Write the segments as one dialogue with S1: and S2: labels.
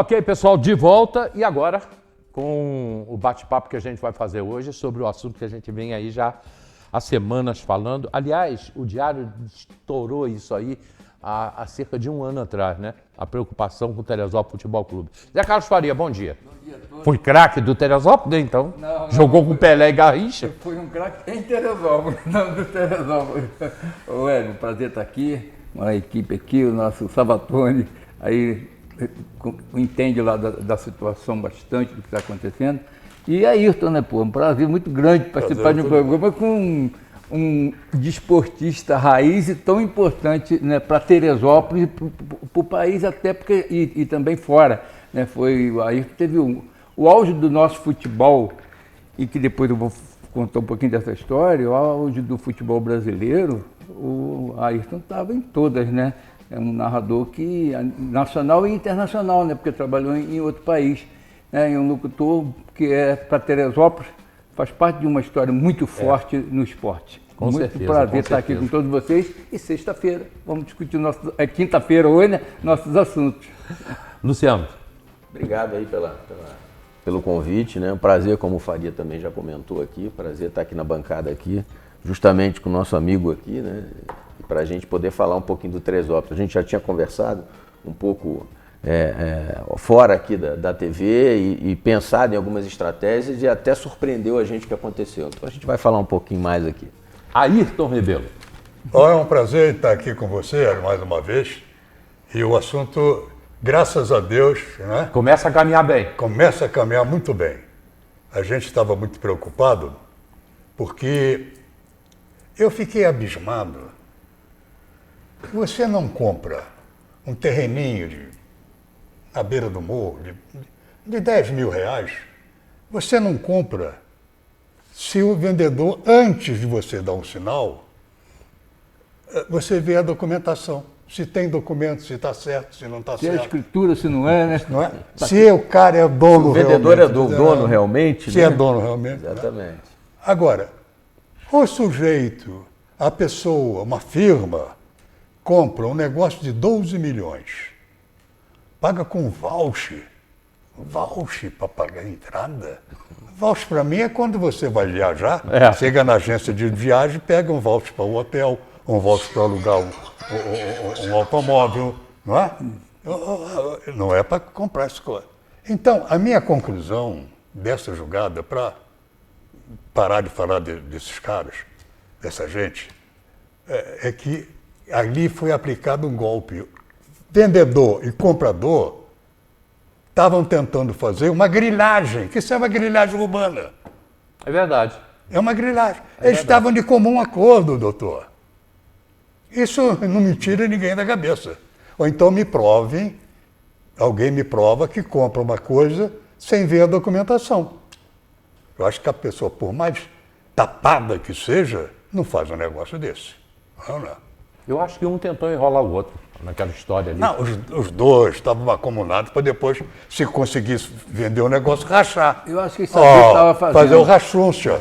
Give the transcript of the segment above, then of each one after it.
S1: Ok, pessoal, de volta e agora com o bate-papo que a gente vai fazer hoje sobre o assunto que a gente vem aí já há semanas falando. Aliás, o Diário estourou isso aí há cerca de um ano atrás, né? A preocupação com o Teresópolis Futebol Clube. Zé Carlos Faria, bom dia.
S2: Bom dia a todos.
S1: Foi craque do Teresópolis, então?
S2: Não,
S1: Jogou com Pelé e Garrincha?
S2: Eu fui um craque em Teresópolis, não do Teresópolis. Ô Hélio, prazer estar aqui, uma equipe aqui, o nosso Sabatoni, aí entende lá da situação bastante do que está acontecendo. E Ayrton, né, pô, um prazer muito grande participar de um programa com um desportista raiz e tão importante, né, para Teresópolis, para o país até porque, e também fora. Né, o Ayrton teve o auge do nosso futebol, e que depois eu vou contar um pouquinho dessa história, o auge do futebol brasileiro, o Ayrton estava em todas, né? É um narrador que nacional e internacional, né? Porque trabalhou em outro país, né? E um locutor que é para Teresópolis, faz parte de uma história muito forte no esporte.
S1: Com
S2: muito
S1: certeza,
S2: prazer
S1: com
S2: estar aqui
S1: certeza.
S2: com todos vocês. E sexta-feira vamos discutir quinta-feira hoje, né? Nossos assuntos.
S1: Luciano.
S3: Obrigado aí pelo convite, né? Um prazer, como o Faria também já comentou aqui, prazer estar aqui na bancada aqui, justamente com o nosso amigo aqui, né? Para a gente poder falar um pouquinho do Teresópolis. A gente já tinha conversado um pouco fora aqui da TV e pensado em algumas estratégias e até surpreendeu a gente o que aconteceu. Então a gente vai falar um pouquinho mais aqui.
S1: Ayrton Rebelo.
S4: É um prazer estar aqui com você mais uma vez. E o assunto, graças a Deus, né,
S1: Começa a caminhar bem.
S4: começa a caminhar muito bem. A gente estava muito preocupado porque eu fiquei abismado. Você não compra um terreninho na beira do morro de 10 mil reais, você não compra se o vendedor, antes de você dar um sinal, você vê a documentação. Se tem documento, se está certo, se não está
S2: Se é
S4: certo.
S2: escritura, se não é, né?
S4: Não é? Se o cara é dono
S3: O vendedor
S4: realmente,
S3: é dono realmente,
S4: se
S3: né?
S4: é dono realmente.
S3: Exatamente.
S4: Agora, o sujeito, a pessoa, uma firma, compra um negócio de 12 milhões, paga com voucher para pagar a entrada. Voucher para mim é quando você vai viajar, chega na agência de viagem, pega um voucher para o hotel, um voucher para alugar um automóvel, não é? Não é para comprar essa coisa. Então, a minha conclusão dessa jogada, para parar de falar desses caras, dessa gente, é que ali foi aplicado um golpe. Vendedor e comprador estavam tentando fazer uma grilagem, que isso é uma grilagem urbana.
S1: É verdade.
S4: É uma grilagem. Eles estavam de comum acordo, doutor. Isso não me tira ninguém da cabeça. Ou então me provem, alguém me prova que compra uma coisa sem ver a documentação. Eu acho que a pessoa, por mais tapada que seja, não faz um negócio desse. Não, não.
S1: Eu acho que um tentou enrolar o outro naquela história ali.
S4: Não, os dois estavam acumulados para depois, se conseguisse vender o negócio, rachar.
S2: Eu acho que isso aí estava fazendo.
S4: Fazer o rachúncia.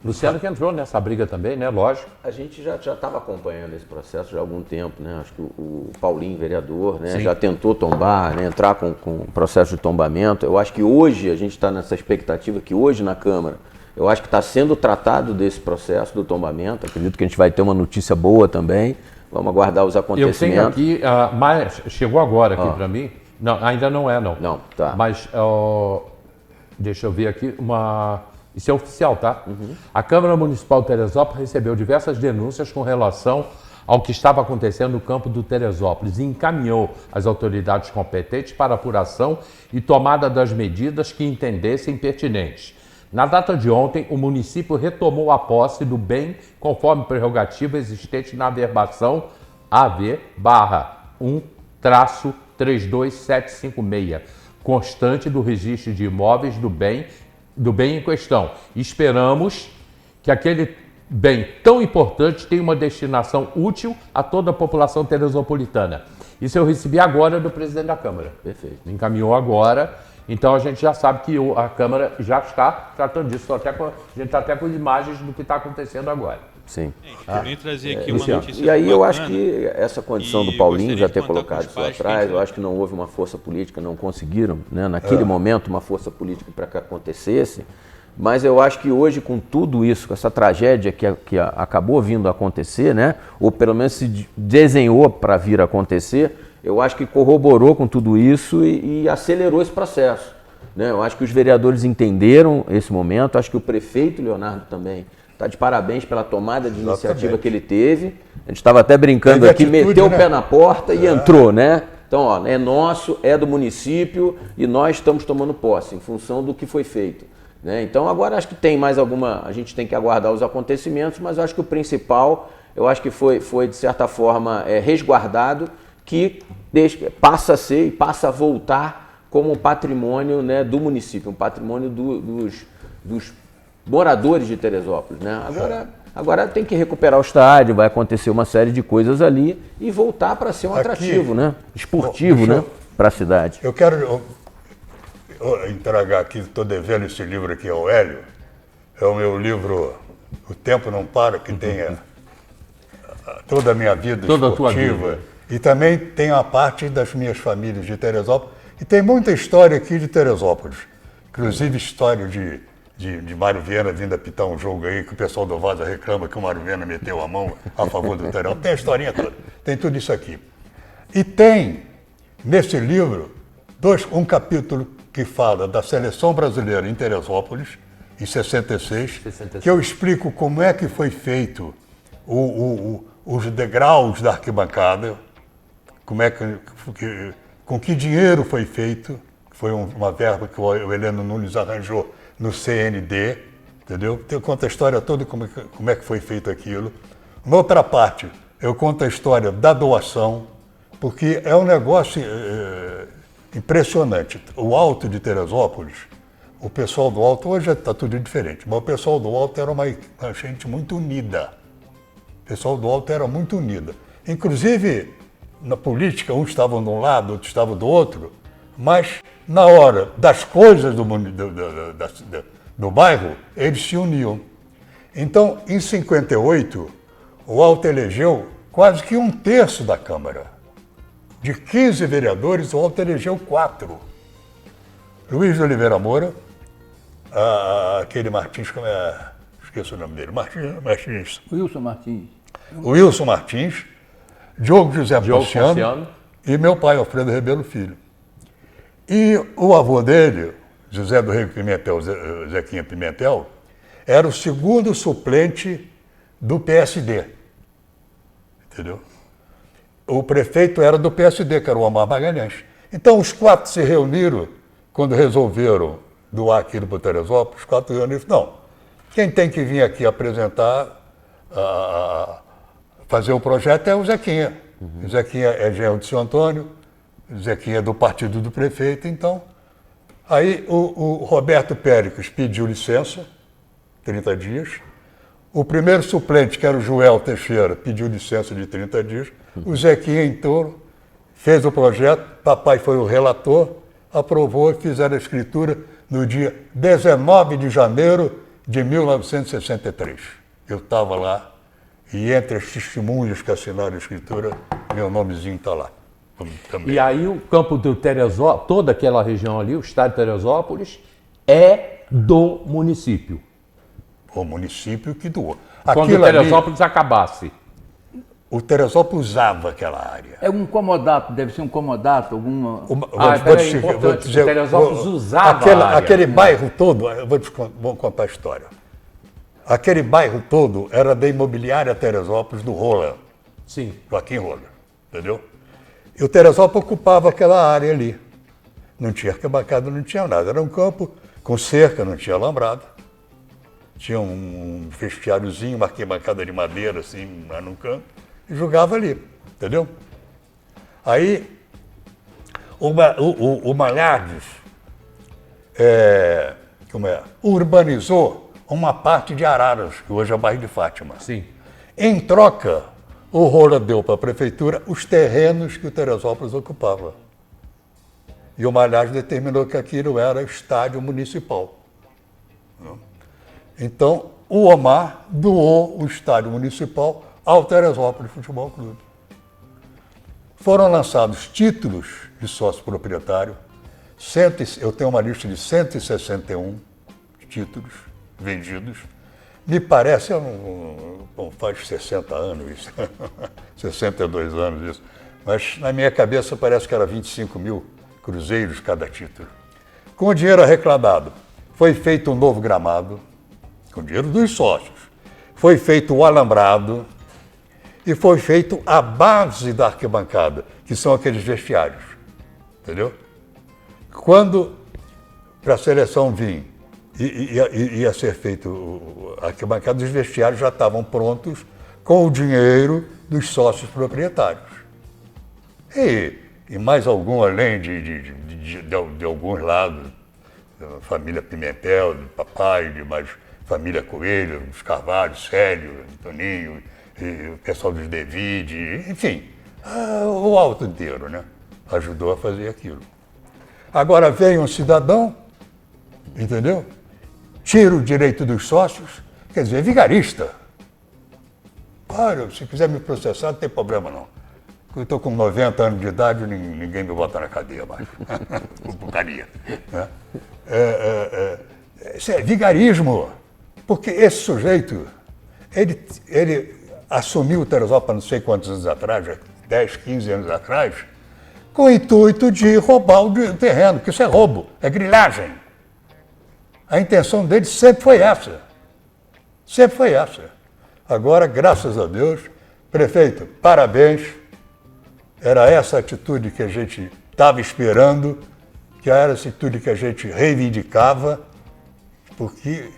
S1: Luciano que entrou nessa briga também, né? Lógico.
S3: A gente já estava acompanhando esse processo já há algum tempo, né? Acho que o Paulinho, vereador, né, já tentou tombar, né, entrar com o processo de tombamento. Eu acho que hoje a gente está nessa expectativa que hoje na Câmara, eu acho que está sendo tratado desse processo do tombamento. Acredito que a gente vai ter uma notícia boa também. Vamos aguardar os
S1: Eu
S3: acontecimentos.
S1: tenho aqui, mas chegou agora aqui para mim. Não, ainda não é, não.
S3: Não, tá.
S1: Mas, deixa eu ver aqui, isso é oficial, tá? A Câmara Municipal de Teresópolis recebeu diversas denúncias com relação ao que estava acontecendo no campo do Teresópolis e encaminhou as autoridades competentes para apuração e tomada das medidas que entendessem pertinentes. Na data de ontem, o município retomou a posse do bem conforme prerrogativa existente na averbação AV-1-32756, constante do registro de imóveis do bem em questão. Esperamos que aquele bem tão importante tenha uma destinação útil a toda a população teresopolitana. Isso eu recebi agora do presidente da Câmara.
S3: Perfeito.
S1: Me encaminhou agora. Então a gente já sabe que a Câmara já está tratando disso. A gente está até com imagens do que está acontecendo agora.
S3: Sim.
S5: Eu vim trazer aqui uma
S3: Luciano,
S5: notícia
S3: e aí eu
S5: bacana.
S3: acho que essa condição
S5: E
S3: do Paulinho
S5: gostaria
S3: já
S5: de
S3: ter
S5: contar
S3: colocado
S5: com os
S3: isso lá
S5: pais,
S3: atrás,
S5: quem
S3: eu acho que não houve uma força política, não conseguiram, né, naquele momento, uma força política para que acontecesse, mas eu acho que hoje, com tudo isso, com essa tragédia que acabou vindo a acontecer, né, ou pelo menos se desenhou para vir a acontecer, eu acho que corroborou com tudo isso e acelerou esse processo. Né? Eu acho que os vereadores entenderam esse momento, acho que o prefeito Leonardo também está de parabéns pela tomada de iniciativa que ele teve. A gente estava até brincando
S4: Teve
S3: aqui,
S4: atitude,
S3: meteu
S4: né?
S3: o pé na porta e entrou, né? Então, ó, é nosso, é do município e nós estamos tomando posse em função do que foi feito. Né? Então, agora acho que tem mais alguma, a gente tem que aguardar os acontecimentos, mas eu acho que o principal, eu acho que foi de certa forma resguardado, que passa a ser e passa a voltar como um patrimônio, né, do município, um patrimônio dos moradores de Teresópolis. Né? Agora tem que recuperar o estádio, vai acontecer uma série de coisas ali e voltar para ser um atrativo, né? Esportivo, né? Para a cidade.
S4: Eu quero eu entregar aqui, estou devendo esse livro aqui ao Hélio. É o meu livro O Tempo Não Para, que tem toda a minha vida
S1: Toda a tua
S4: esportiva.
S1: vida.
S4: E também tem a parte das minhas famílias de Teresópolis. E tem muita história aqui de Teresópolis. Inclusive história de Mário Viana vindo apitar um jogo aí, que o pessoal do Vaza reclama que o Mário Viana meteu a mão a favor do Teresópolis. Tem a historinha toda. Tem tudo isso aqui. E tem, nesse livro, um capítulo que fala da seleção brasileira em Teresópolis, em 66, que eu explico como é que foi feito os degraus da arquibancada, com que dinheiro foi feito, foi uma verba que o Heleno Nunes arranjou no CND, entendeu? Eu conto a história toda, como é que foi feito aquilo. Na outra parte, eu conto a história da doação, porque é um negócio impressionante. O Alto de Teresópolis, o pessoal do Alto, hoje está tudo diferente, mas o pessoal do Alto era uma gente muito unida. O pessoal do Alto era muito unido. Inclusive, na política, uns estavam de um lado, outros estavam do outro, mas na hora das coisas do bairro, eles se uniam. Então, em 58, o Alto elegeu quase que 1/3 da Câmara. De 15 vereadores, o Alto elegeu 4. Luiz de Oliveira Moura, aquele Martins, esqueço o nome dele, Martins.
S2: Wilson Martins.
S4: Wilson Martins, Diogo José Ponciano e meu pai, Alfredo Rebelo Filho. E o avô dele, José do Rego Pimentel, Zequinha Pimentel, era o segundo suplente do PSD. Entendeu? O prefeito era do PSD, que era o Omar Magalhães. Então os 4 se reuniram quando resolveram doar aquilo para Teresópolis. Os 4 reuniram e falaram, não, quem tem que vir aqui apresentar, fazer o projeto é o Zequinha. O Zequinha é genro de seu Antônio, o Zequinha é do partido do prefeito, então. Aí o Roberto Péricles pediu licença, 30 dias. O primeiro suplente, que era o Joel Teixeira, pediu licença de 30 dias. O Zequinha entrou, fez o projeto, papai foi o relator, aprovou e fizeram a escritura no dia 19 de janeiro de 1963. Eu estava lá e entre as testemunhas que assinaram a escritura, meu nomezinho está lá. Também.
S1: E aí o campo do Teresópolis, toda aquela região ali, o estádio de Teresópolis, é do município.
S4: O município que doou.
S1: Quando
S4: Aquilo
S1: o Teresópolis acabasse.
S4: o Teresópolis usava aquela área.
S2: É um comodato, deve ser um comodato, alguma...
S1: Peraí, importante, o Teresópolis usava a área.
S4: Aquele bairro todo, vou contar a história. Aquele bairro todo era da imobiliária Teresópolis do Roller,
S1: Sim.
S4: Joaquim Roller, entendeu? E o Teresópolis ocupava aquela área ali. Não tinha arquibancada, não tinha nada. Era um campo com cerca, não tinha alambrado. Tinha um vestiáriozinho, uma arquibancada de madeira, assim, lá no canto, e jogava ali, entendeu? Aí, o Malhardes urbanizou uma parte de Araras, que hoje é o bairro de Fátima.
S1: Sim.
S4: Em troca, o Rola deu para a prefeitura os terrenos que o Teresópolis ocupava. E o Malhardes determinou que aquilo era estádio municipal. Então, o Omar doou o estádio municipal ao Teresópolis Futebol Clube. Foram lançados títulos de sócio proprietário, eu tenho uma lista de 161 títulos vendidos. Me parece, faz 60 anos isso, 62 anos isso, mas na minha cabeça parece que era 25 mil cruzeiros cada título. Com o dinheiro arrecadado, foi feito um novo gramado, com o dinheiro dos sócios, foi feito o alambrado e foi feito a base da arquibancada, que são aqueles vestiários, entendeu? Quando para a seleção vir ia ser feito a arquibancada, os vestiários já estavam prontos com o dinheiro dos sócios proprietários. E mais algum, além de alguns lados, da família Pimentel, do papai, de mais família Coelho, dos Carvalho, Célio, Toninho, e o pessoal dos David, enfim, o alto inteiro, né? Ajudou a fazer aquilo. Agora veio um cidadão, entendeu? Tira o direito dos sócios, quer dizer, é vigarista. Claro, se quiser me processar, não tem problema não. Eu estou com 90 anos de idade, ninguém me bota na cadeia mais. Putaria. Né? Isso é vigarismo, porque esse sujeito, ele assumiu o Teresópolis não sei quantos anos atrás, 10, 15 anos atrás, com o intuito de roubar o terreno, porque isso é roubo, é grilagem. A intenção dele sempre foi essa. Sempre foi essa. Agora, graças a Deus, prefeito, parabéns. Era essa atitude que a gente estava esperando, que era essa atitude que a gente reivindicava, porque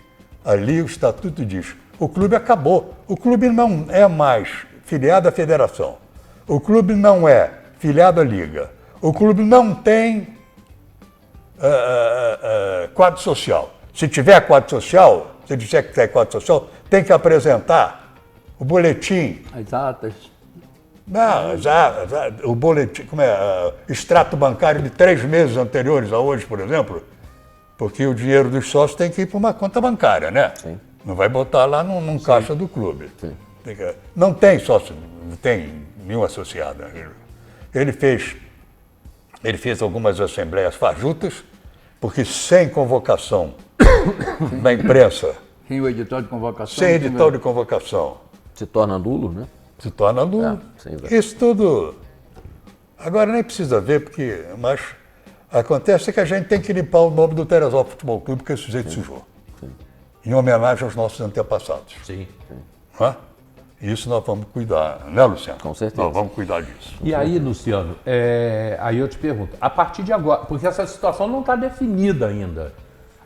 S4: ali o estatuto diz, o clube acabou. O clube não é mais filiado à federação. O clube não é filiado à liga. O clube não tem quadro social. Se tiver quadro social, se disser que tem quadro social, tem que apresentar o boletim.
S2: As atas.
S4: Não, o boletim, extrato bancário de 3 meses anteriores a hoje, por exemplo, porque o dinheiro dos sócios tem que ir para uma conta bancária, né?
S3: Sim.
S4: Não vai botar lá num caixa do clube.
S3: Sim.
S4: Não tem sócio, não tem nenhum associado. Ele fez algumas assembleias fajutas, porque sem convocação da imprensa,
S2: Sem o edital de convocação.
S4: sem edital de convocação,
S3: Se torna nulo, né?
S4: se torna nulo.
S3: Sim,
S4: Isso tudo. Agora nem precisa ver, mas acontece que a gente tem que limpar o nome do Teresópolis Futebol Clube, porque esse sujeito sujou. Em homenagem aos nossos antepassados.
S1: Sim.
S4: Não é? Isso nós vamos cuidar, né, Luciano?
S3: Com certeza.
S4: Nós vamos cuidar disso.
S1: E aí, Luciano, aí eu te pergunto, a partir de agora, porque essa situação não está definida ainda.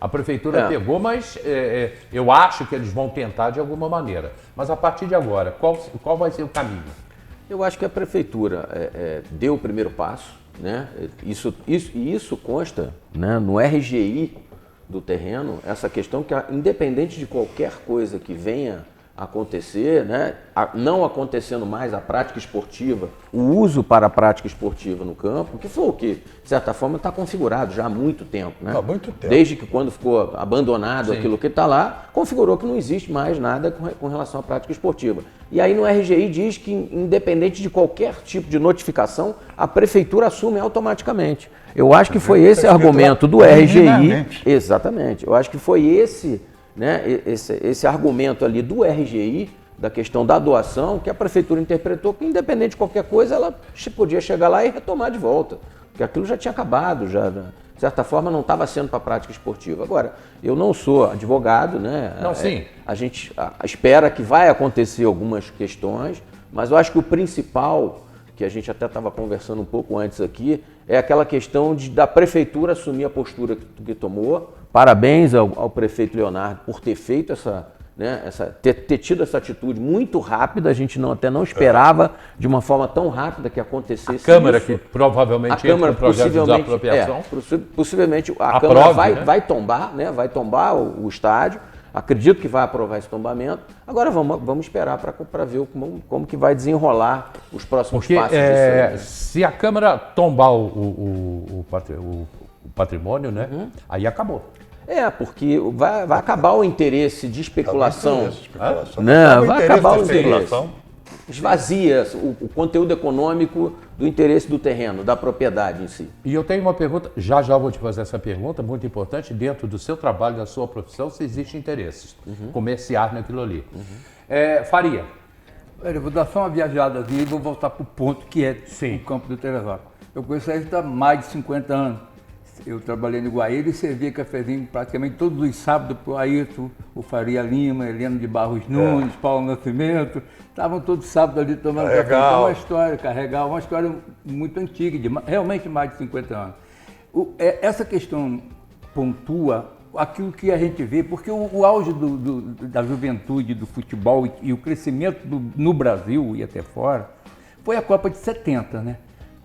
S1: A prefeitura pegou, mas eu acho que eles vão tentar de alguma maneira. Mas a partir de agora, qual vai ser o caminho?
S3: Eu acho que a prefeitura deu o primeiro passo, né? Isso consta, né, no RGI do terreno, essa questão que, independente de qualquer coisa que venha acontecer, né, não acontecendo mais a prática esportiva, o uso para a prática esportiva no campo, que foi o que, de certa forma, está configurado já há muito tempo. Né?
S4: Há muito tempo.
S3: Desde que quando ficou abandonado
S1: Sim.
S3: aquilo que está lá, configurou que não existe mais nada com relação à prática esportiva. E aí no RGI diz que, independente de qualquer tipo de notificação, a prefeitura assume automaticamente. Eu acho que foi esse argumento do RGI. Exatamente. Eu acho que foi esse argumento ali do RGI, da questão da doação, que a prefeitura interpretou que, independente de qualquer coisa, ela podia chegar lá e retomar de volta. Porque aquilo já tinha acabado, já, de certa forma, não estava sendo para a prática esportiva. Agora, eu não sou advogado, né?
S1: Não, sim.
S3: A gente espera que vai acontecer algumas questões, mas eu acho que o principal, que a gente até estava conversando um pouco antes aqui, é aquela questão da prefeitura assumir a postura que tomou. Parabéns ao prefeito Leonardo por ter feito ter tido essa atitude muito rápida. A gente até não esperava de uma forma tão rápida que acontecesse isso.
S1: Câmara que provavelmente
S3: A Câmara
S1: entra com projeto de
S3: possivelmente,
S1: desapropriação.
S3: possivelmente a
S1: Aprove,
S3: Câmara
S1: né?
S3: vai tombar, né? Vai tombar o estádio. Acredito que vai aprovar esse tombamento. Agora vamos esperar para ver como que vai desenrolar os próximos
S1: Porque
S3: passos disso aí, né?
S1: se a Câmara tombar o patrimônio, né? Aí acabou.
S3: Porque vai acabar o interesse de especulação.
S4: Né?
S3: Vai acabar o interesse. Esvazia o conteúdo econômico do interesse do terreno, da propriedade em si.
S1: E eu tenho uma pergunta, já vou te fazer essa pergunta, muito importante, dentro do seu trabalho, da sua profissão, se existem interesses comerciais naquilo ali. Faria.
S2: Eu vou dar só uma viajadazinha e vou voltar para o ponto que é o campo do Teresópolis. Eu conheço ele há mais de 50 anos. Eu trabalhei no Guaíra e servia cafezinho praticamente todos os sábados para o Ayrton, o Faria Lima, Heleno de Barros Nunes, Paulo Nascimento. Estavam todos sábados ali tomando café. Então, uma história muito antiga, realmente mais de 50 anos. Essa questão pontua aquilo que a gente vê, porque o auge da juventude, do futebol e o crescimento no Brasil e até fora, foi a Copa de 70, né?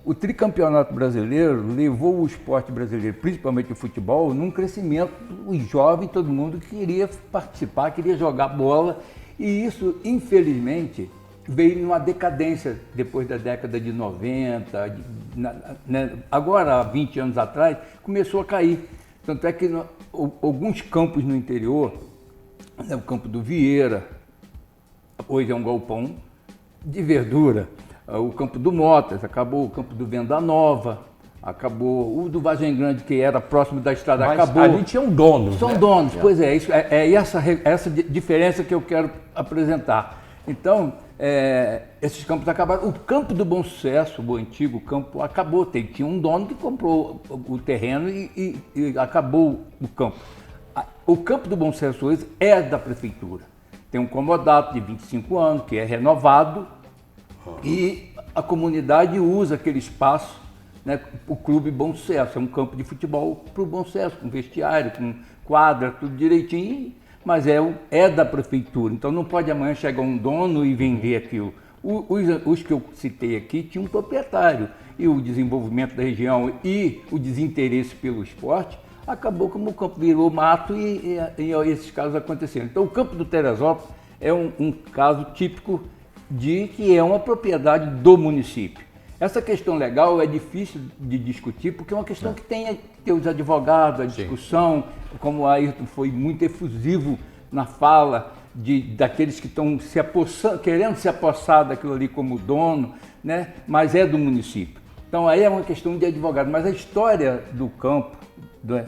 S2: O tricampeonato brasileiro levou o esporte brasileiro, principalmente o futebol, num crescimento. Os jovens, todo mundo queria participar, queria jogar bola. E isso, infelizmente, veio numa decadência depois da década de 90. Agora, há 20 anos atrás, começou a cair. Tanto é que alguns campos no interior, o campo do Vieira, hoje é um galpão de verdura. O campo do Motas, acabou o campo do Venda Nova, acabou o do Vargem Grande, que era próximo da estrada,
S1: Mas
S2: acabou.
S1: ali tinha um dono.
S2: São donos, pois é, isso, essa diferença que eu quero apresentar. Então, esses campos acabaram. O campo do Bom Sucesso, o antigo campo, acabou. Tinha um dono que comprou o terreno e acabou o campo. O campo do Bom Sucesso hoje é da prefeitura. Tem um comodato de 25 anos, que é renovado, e a comunidade usa aquele espaço, né, o Clube Bom Sucesso. É um campo de futebol para o Bom Sucesso, com vestiário, com quadra, tudo direitinho, mas é da prefeitura. Então não pode amanhã chegar um dono e vender aquilo. Os que eu citei aqui tinham um proprietário, e o desenvolvimento da região e o desinteresse pelo esporte acabou como o campo virou mato e esses casos aconteceram. Então o campo do Teresópolis é um caso típico de que é uma propriedade do município. Essa questão legal é difícil de discutir, porque é uma questão que tem os advogados, a discussão, como o Ayrton foi muito efusivo na fala daqueles que estão querendo se apossar daquilo ali como dono, né? Mas é do município. Então aí é uma questão de advogado. Mas a história do campo,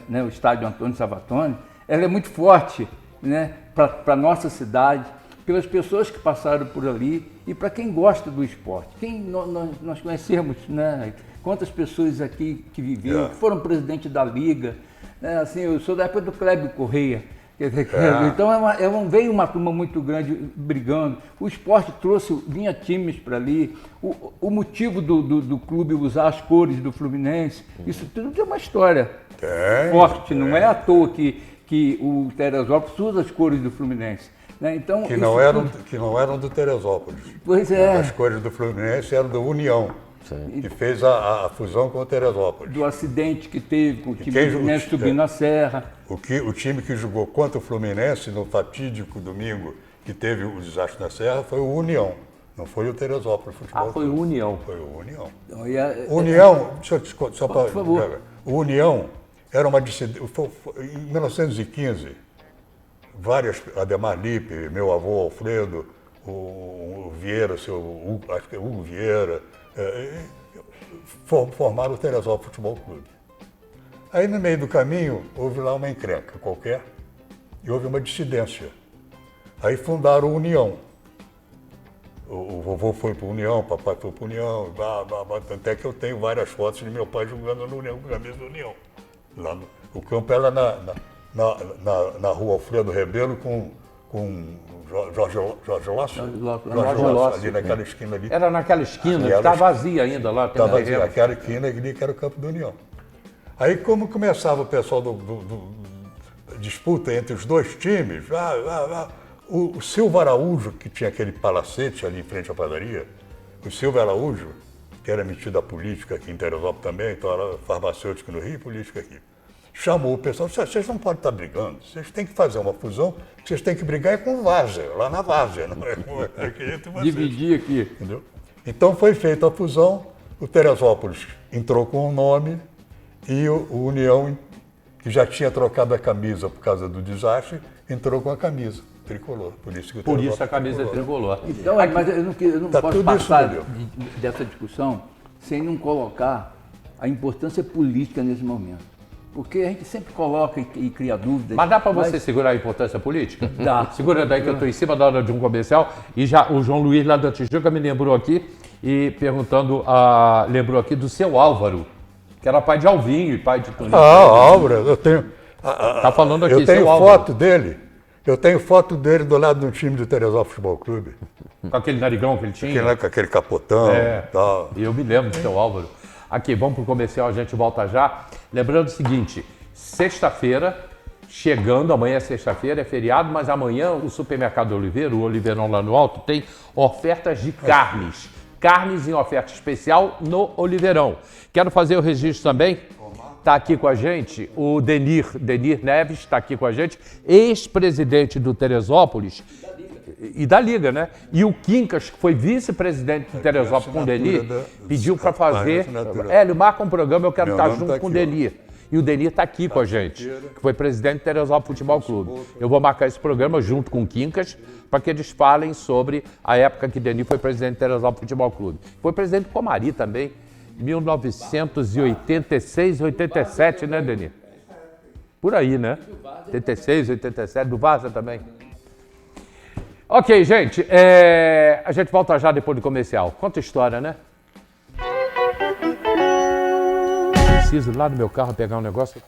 S2: né, o estádio Antônio Salvatone, ela é muito forte, né, para a nossa cidade, pelas pessoas que passaram por ali e para quem gosta do esporte. Nós conhecemos, né? Quantas pessoas aqui que viveram, que foram presidente da Liga. Né? Assim, eu sou da época do Clébio Correia. Então veio uma turma muito grande brigando. O esporte vinha times para ali. O motivo do clube usar as cores do Fluminense, isso tudo tem uma história forte. Não é à toa que o Teresópolis usa as cores do Fluminense. Né? Então,
S4: que não eram do Teresópolis.
S2: Pois é.
S4: As cores do Fluminense eram do União, que fez a fusão com o Teresópolis.
S2: Do acidente que teve com o time do Fluminense subindo a serra.
S4: O time que jogou contra o Fluminense no fatídico domingo que teve o desastre na serra foi o União, não foi o Teresópolis Futebol.
S1: Foi o União.
S4: Foi o União.
S2: Então,
S4: União, só para...
S2: Por favor.
S4: O União era uma dissidência... Em 1915... Ademar Lippe, meu avô Alfredo, o Vieira, acho que é Hugo Vieira, formaram o Teresópolis Futebol Clube. Aí no meio do caminho houve lá uma encrenca qualquer e houve uma dissidência. Aí fundaram o União. O vovô foi para o União, o papai foi para o União, até que eu tenho várias fotos de meu pai jogando no União, com a camisa do União. O campo era na rua Alfredo Rebelo com Jorge Lócio, ali naquela esquina ali.
S1: Era naquela esquina, que está vazia ainda lá.
S4: Está vazia, aquela esquina ali que era o campo do União. Aí como começava o pessoal disputa entre os dois times, o Silva Araújo, que tinha aquele palacete ali em frente à padaria, o Silva Araújo, que era metido a política aqui em Teresópolis também, então era farmacêutico no Rio e política aqui. Chamou o pessoal, vocês não podem estar brigando, vocês têm que fazer uma fusão, vocês têm que brigar com Várzea, lá na Várzea, não é aqui entre vocês.
S2: Dividir aqui.
S4: Entendeu? Então foi feita a fusão, o Teresópolis entrou com o nome e o União, que já tinha trocado a camisa por causa do desastre, entrou com a camisa tricolor. Por isso que o
S1: Por
S4: Teresópolis
S1: isso a camisa é tricolor.
S2: Então, mas eu não
S4: Tá
S2: posso
S4: tudo isso
S2: passar
S4: no livro.
S2: dessa discussão sem não colocar a importância política nesse momento. Porque a gente sempre coloca e cria dúvidas.
S1: Mas dá para você segurar a importância política?
S2: Dá.
S1: Segura daí que eu estou em cima da hora de um comercial e já o João Luiz lá da Tijuca me lembrou aqui e perguntando, lembrou aqui do seu Álvaro, que era pai de Alvinho e pai de Toninho.
S4: Álvaro, eu tenho.
S1: Tá falando aqui,
S4: Eu tenho
S1: seu Álvaro.
S4: foto dele. Eu tenho foto dele do lado do time do Teresópolis Futebol Clube.
S1: Com aquele narigão que ele tinha.
S4: Com aquele capotão e tal.
S1: E eu me lembro do seu Álvaro. Aqui, vamos pro comercial, a gente volta já. Lembrando o seguinte, sexta-feira, chegando, amanhã é sexta-feira, é feriado, mas amanhã o Supermercado Oliveira, o Oliveirão lá no alto, tem ofertas de carnes. Carnes em oferta especial no Oliveirão. Quero fazer o registro também. Está aqui com a gente o Denir Neves, está aqui com a gente, ex-presidente do Teresópolis e da Liga, né? E o Quincas, que foi vice-presidente do Teresópolis com o Denir, pediu para fazer. Ele marca um programa, eu quero estar junto com o Denir. E o Denir está aqui com a gente, que foi presidente do Teresópolis Futebol Clube. Eu vou marcar esse programa junto com o Quincas para que eles falem sobre a época que o Denir foi presidente do Teresópolis Futebol Clube. Foi presidente do Comari também. 1986, 87, né, Denir? Por aí, né? 86, 87, do Varsa também. Ok, gente, a gente volta já depois do comercial. Conta a história, né? Preciso ir lá no meu carro pegar um negócio.